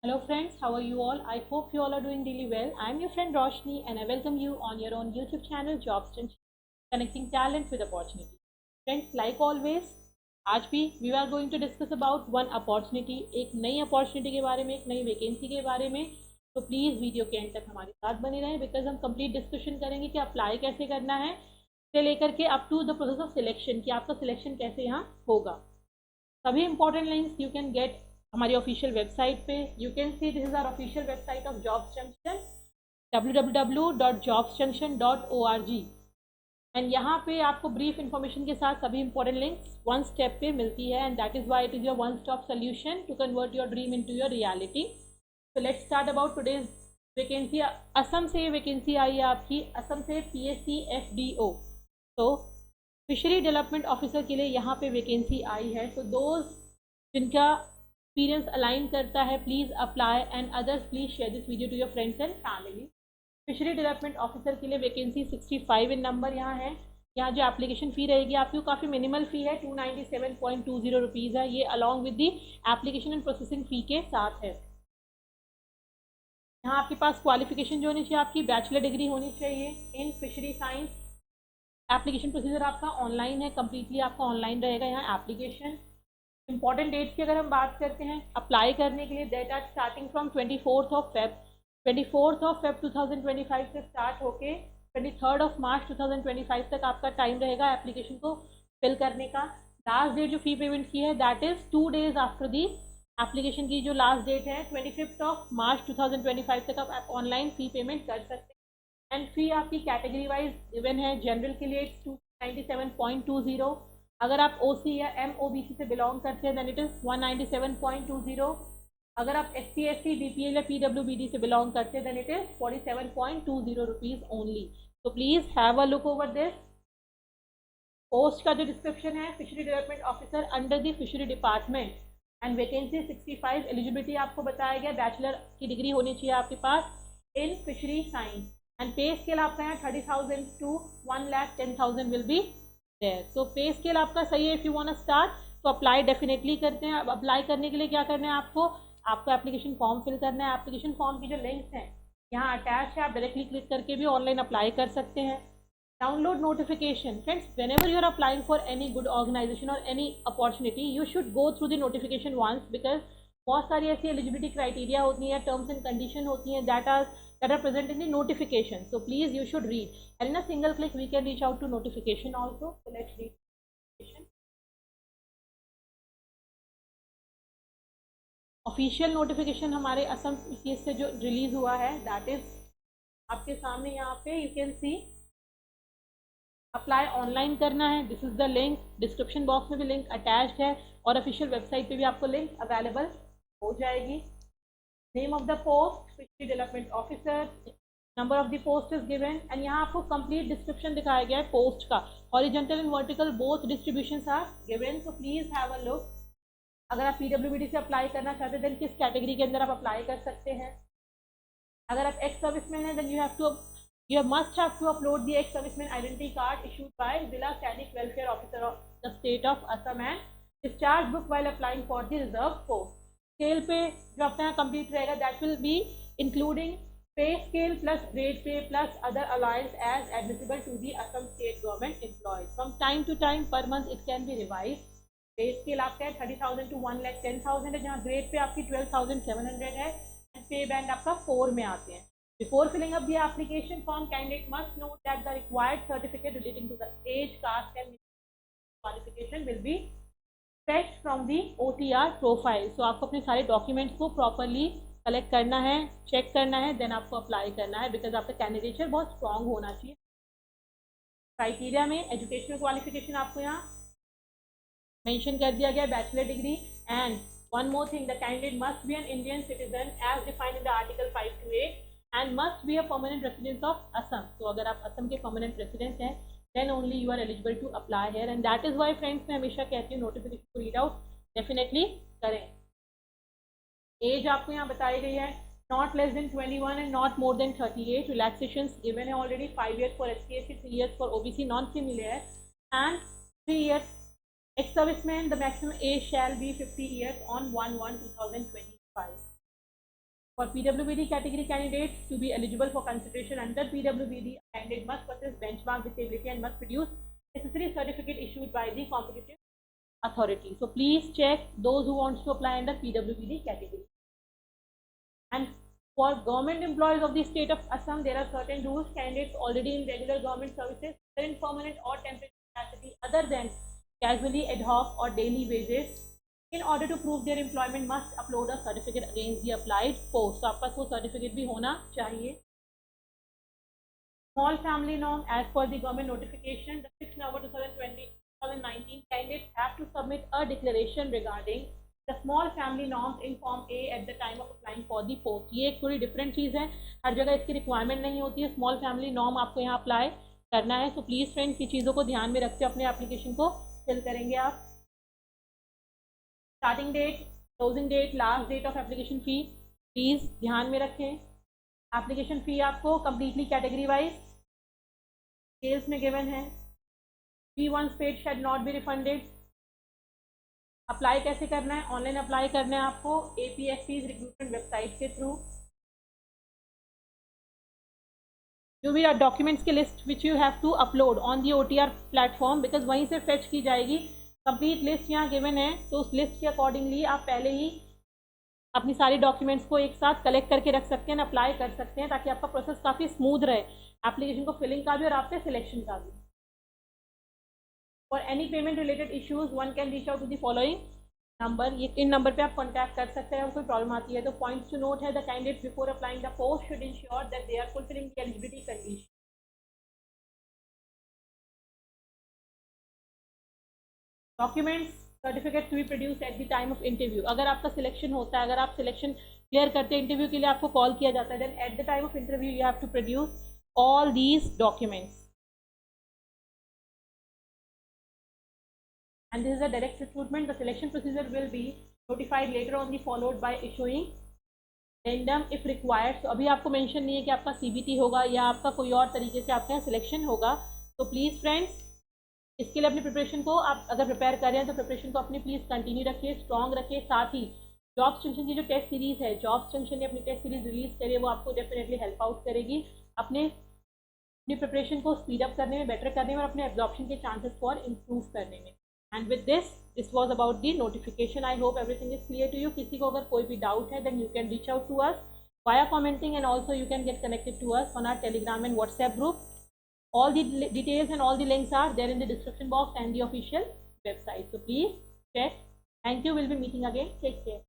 Hello friends, how are you all? I hope you all are doing really well. I am your friend Roshni and I welcome you on your own YouTube channel Jobs Junction, connecting talent with opportunity. Friends, like always, आज भी we are going to discuss about one opportunity, एक नई opportunity के बारे में, एक नई vacancy के बारे में. तो प्लीज़ वीडियो के एंड तक हमारे साथ बने रहें बिकॉज हम कंप्लीट डिस्कशन करेंगे कि अप्लाई कैसे करना है से लेकर के up to the process of selection कि आपका सिलेक्शन कैसे यहाँ होगा. सभी important links you can get हमारी ऑफिशियल वेबसाइट पे. You can see this is our official website of jobs junction www.jobsjunction.org. And यहाँ पे आपको ब्रीफ इन्फॉर्मेशन के साथ सभी इंपॉर्टेंट लिंक्स वन स्टेप पे मिलती है and that is why it is your one stop solution to convert your dream into your reality. So let's start about today's vacancy. Assam से वैकेंसी आई है आपकी, असम से PSC FDO. तो फिशरी डेवलपमेंट ऑफिसर के लिए यहाँ पे वैकेंसी आई है. तो दोज जिनका एक्सपीरियंस अलाइन करता है please apply and others please share this video to your friends and family. Fishery development officer के लिए वैकेंसी 65 इन नंबर यहाँ है. यहाँ जो एप्लीकेशन फ़ी रहेगी आपकी वो काफ़ी मिनिमल फ़ी है, 297.20 रुपीज़ है. ये along with the application and processing fee के साथ है. यहाँ आपके पास क्वालिफिकेशन जो होनी चाहिए आपकी बैचलर डिग्री होनी चाहिए इन फिशरी साइंस. एप्लीकेशन प्रोसीजर आपका ऑनलाइन है, कम्प्लीटली आपका ऑनलाइन रहेगा यहाँ एप्लीकेशन. इंपॉर्टेंट डेट्स की अगर हम बात करते हैं अप्लाई करने के लिए, date are starting from 24th of Feb 2025 से स्टार्ट होके 23rd मार्च 2025 तक आपका टाइम रहेगा एप्लीकेशन को फिल करने का. लास्ट डेट जो फी पेमेंट की है that is 2 days after the application की जो लास्ट डेट है 25th मार्च 2025 तक आप ऑनलाइन फ़ी पेमेंट कर सकते हैं. एंड फी आपकी कैटेगरी वाइज गिवन है. जनरल के लिए 297.20. अगर आप OC या MOBC से बिलोंग करते हैं देन इट इज़ 197.20. अगर आप SC ST BPL या PWBD से बिलोंग करते हैं then it is 47.20 rupees only. तो please have a look over this. Post का जो डिस्क्रिप्शन है fishery development officer under the fishery department and vacancy 65. Eligibility आपको बताया गया बैचलर की डिग्री होनी चाहिए आपके पास in fishery science and pay scale आपका यहाँ 30,000 to 1,10,000 will be there. So pay scale आपका सही है. If you want to start तो अप्लाई डेफिनेटली करते हैं. अब अप्लाई करने के लिए क्या करना है आपको एप्लीकेशन फॉर्म फिल करना है. एप्लीकेशन फॉर्म की जो लिंक्स हैं यहाँ अटैच है, आप डायरेक्टली क्लिक करके भी ऑनलाइन अप्लाई कर सकते हैं. Download notification. Friends, whenever you are applying for any good organization or any opportunity you should go through the notification once because बहुत सारी ऐसी एलिजिबिलिटी क्राइटेरिया होती हैं, टर्म्स एंड कंडीशन होती हैं that are present in the notification. So please you should read and in a single click we can reach out to notification also. So let's read notification. Official notification हमारे Assam PCS से जो release हुआ है that is आपके सामने यहाँ पे you can C. Apply online करना है. This is the link. Description box में भी लिंक अटैच्ड है और ऑफिशियल वेबसाइट पे भी आपको लिंक अवेलेबल हो जाएगी. Name of the post fishery development officer, number of the post is given and यहाँ आपको कंप्लीट डिस्क्रिप्शन दिखाया गया है पोस्ट का. Horizontal and vertical both distributions are given. So please have a look. अगर आप PWBD से अप्लाई करना चाहते हैं देन किस कैटेगरी के अंदर आप अप्लाई कर सकते हैं. अगर आप एक्स सर्विसमैन हैं then you must have to upload the ex-serviceman identity card issued by Zilla Sainik Welfare Officer of the state of Assam and discharge book while applying for the reserve post. Scale पे जो अपना complete रहेगा that will be including pay scale plus grade pay plus other allowance as admissible to the Assam state government employees. From time to time per month it can be revised. Pay scale आपका है 30,000 to 1,10,000 है, जहाँ grade पे आपकी 12,700 है and pay band आपका 4 में आते हैं. Before filling up the application form, candidate must note that the required certificate relating to the age, caste and qualification will be fetched from the OTR profile. So आपको अपने सारे documents को properly collect करना है, check करना है, then आपको apply करना है बिकॉज आपका कैंडिडेचर बहुत स्ट्रॉन्ग होना चाहिए. क्राइटेरिया में एजुकेशनल क्वालिफिकेशन आपको यहाँ मेंशन कर दिया गया, bachelor degree. And one more thing, the candidate must be an Indian citizen as defined in the article 5 to 8 and must be a permanent resident of Assam. तो अगर आप असम के permanent resident हैं then only you are eligible to apply here and that is why friends मैं हमेशा कहती हूँ notification को रीड आउट डेफिनेटली करें. एज आपको यहाँ बताई गई है not less than 21 and not more than 38. Relaxations given है already. 5 years for SC/ST, 3 years for OBC non-creamy layer and 3 years ex-serviceman. The maximum age shall be 50 years on 1/1/2025. For PWBD category candidates to be eligible for consideration under PWBD, a candidate must possess benchmark disability and must produce necessary certificate issued by the competitive authority. So please check those who wants to apply under PWBD category. And for government employees of the state of Assam, there are certain rules. Candidates already in regular government services, in permanent or temporary capacity other than casually, ad hoc or daily wages, in order to prove their employment must upload a certificate against the applied post. So आपका वो certificate भी होना चाहिए. Small family norm, as per the government notification, the 6th November 2019, candidates have to submit a declaration regarding the small family norms in form A at the time of applying for the post. ये एक थोड़ी different चीज़ है, हर जगह इसकी requirement नहीं होती है. Small family norm आपको यहाँ apply करना है. So please friends, ये चीज़ों को ध्यान में रखते अपने application को fill करेंगे आप. Starting date, closing date, last date of application fee, please ध्यान में रखें. Application fee आपको completely category wise details में given है. Fee once paid shall not be refunded. Apply कैसे करना है? ऑनलाइन अप्लाई करना है आपको APSC's रिक्रूटमेंट वेबसाइट के थ्रू. जो भी डॉक्यूमेंट्स की list which you have to upload on the OTR platform, because वहीं से फेच की जाएगी. कंप्लीट लिस्ट यहाँ गिवन है, तो उस लिस्ट के अकॉर्डिंगली आप पहले ही अपनी सारी डॉक्यूमेंट्स को एक साथ कलेक्ट करके रख सकते हैं, अप्लाई कर सकते हैं, ताकि आपका प्रोसेस काफ़ी स्मूथ रहे, एप्लीकेशन को फिलिंग का भी और आपके सिलेक्शन का भी. For any payment related issues, one can reach out to the following number. ये इन नंबर पे आप कॉन्टैक्ट कर सकते हैं. अगर कोई प्रॉब्लम आती है तो पॉइंट्स टू नोट है, the candidate before applying the post should ensure that they are fulfilling the eligibility condition. Documents certificate to be produce at the time of interview. अगर आपका सिलेक्शन होता है, अगर आप सिलेक्शन क्लियर करते हैं, interview के लिए आपको कॉल किया जाता है, then at the time of interview you have to produce all these documents. And this is a direct recruitment. The selection procedure will be notified later on, followed by issuing addendum if required. So अभी आपको mention नहीं है कि आपका CBT होगा या आपका कोई और तरीके से आपका सिलेक्शन होगा. तो प्लीज़ फ्रेंड्स, इसके लिए अपनी प्रिपरेशन को आप अगर प्रिपेयर कर रहे हैं तो प्रिपरेशन को अपनी प्लीज़ कंटिन्यू रखिए, स्ट्रॉन्ग रखिए. साथ ही जॉब्स जंक्शन की जो टेस्ट सीरीज़ है, जॉब्स जंक्शन ने अपनी टेस्ट सीरीज़ रिलीज़ करी है, वो आपको डेफिनेटली हेल्प आउट करेगी अपनी प्रिपरेशन को स्पीड अप करने में, बेटर करने में और अपने एब्जॉर्प्शन के चांसेस को और इम्प्रूव करने में. And with this was about the notification. I hope everything is clear to you. किसी को अगर कोई भी doubt है, then you can reach out to us via commenting, and also you can get connected to us on our Telegram and WhatsApp group. All the details and all the links are there in the description box and the official website. So please check. Thank you. We'll be meeting again. Take care.